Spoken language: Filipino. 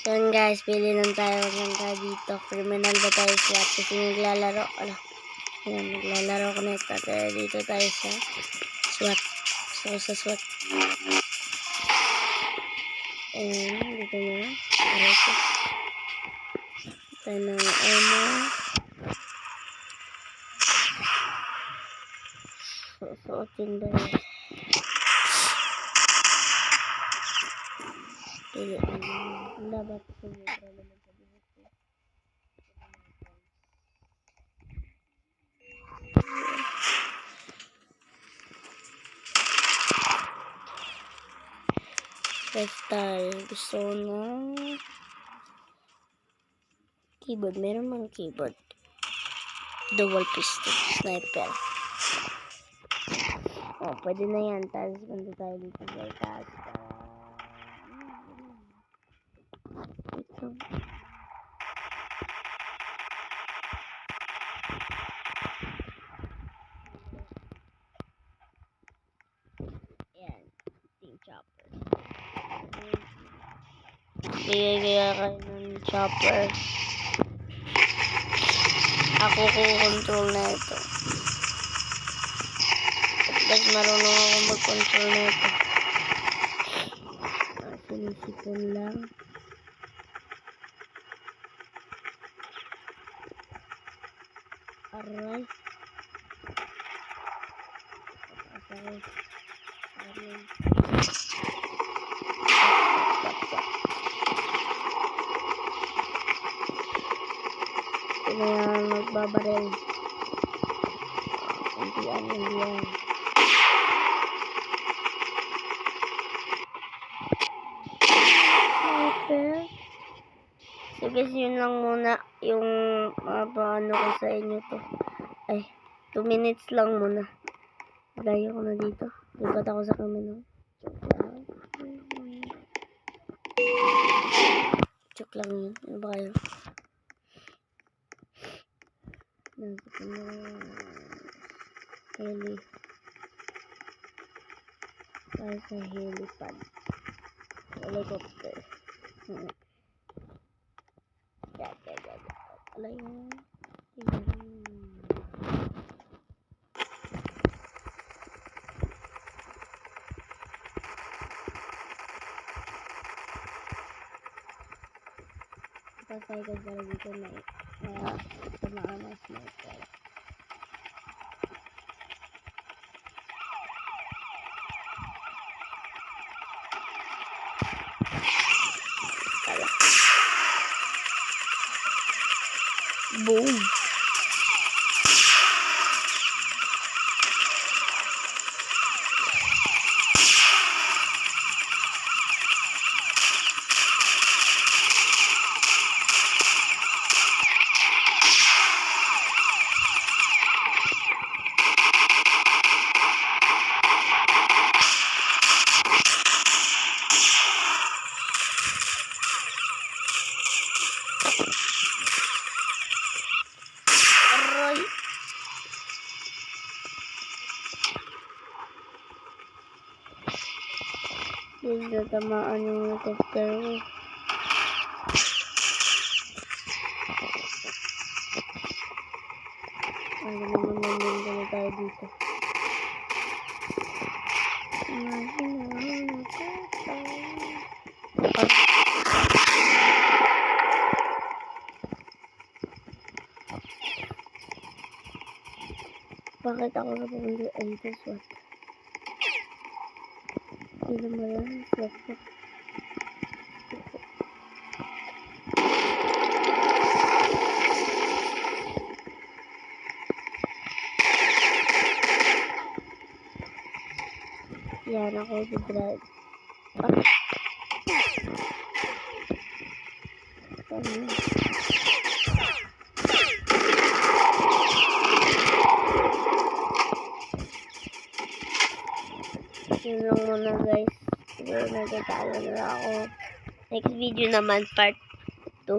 So yun guys, pili lang tayo dito. Criminal ba tayo siya? Kasi naglalaro. Ayan, naglalaro ko na ito. Pero dito tayo sa SWAT. Gusto ko sa SWAT. Ayan, dito na. Arito. Tayo ng ammo. Suotin ba yun? Pili ang dapat ko yun. Pistol. Gusto ko ng keyboard. Meron mang keyboard. Dual pistol. Sniper. Oh, pwede na yan. Tapos punta tayo dito. Tapos ito. Ayan. Team chopper. Bigay kayo ng chopper. Ako control na ito. Tapos marunong ako mag-control na ito. Sinisipon lang. Aray. Aray. Aray. Ito yan, magbabaril. Hindi yan. Okay. So guys, yun lang muna yung paano ko sa inyo to. Ay, 2 minutes lang muna. Lagay ko na dito. Lipat ako sa camera. Joke lang yun. Ano ba kayo? Nasa na heli. Para sa helipad. Helicopter. Ala yun. Pasay ka para dito na tamaan na sniper. Boom. Aray. Dito tamaan yung helicopter ko. Ano naman nandun tayo dito. Bakit ako na pumunta dito? SWAT. Hindi naman yan. SWAT. Yan ako di-drive. Yun lang muna guys. Siguro nagtatalo na ako. Next video naman part 2.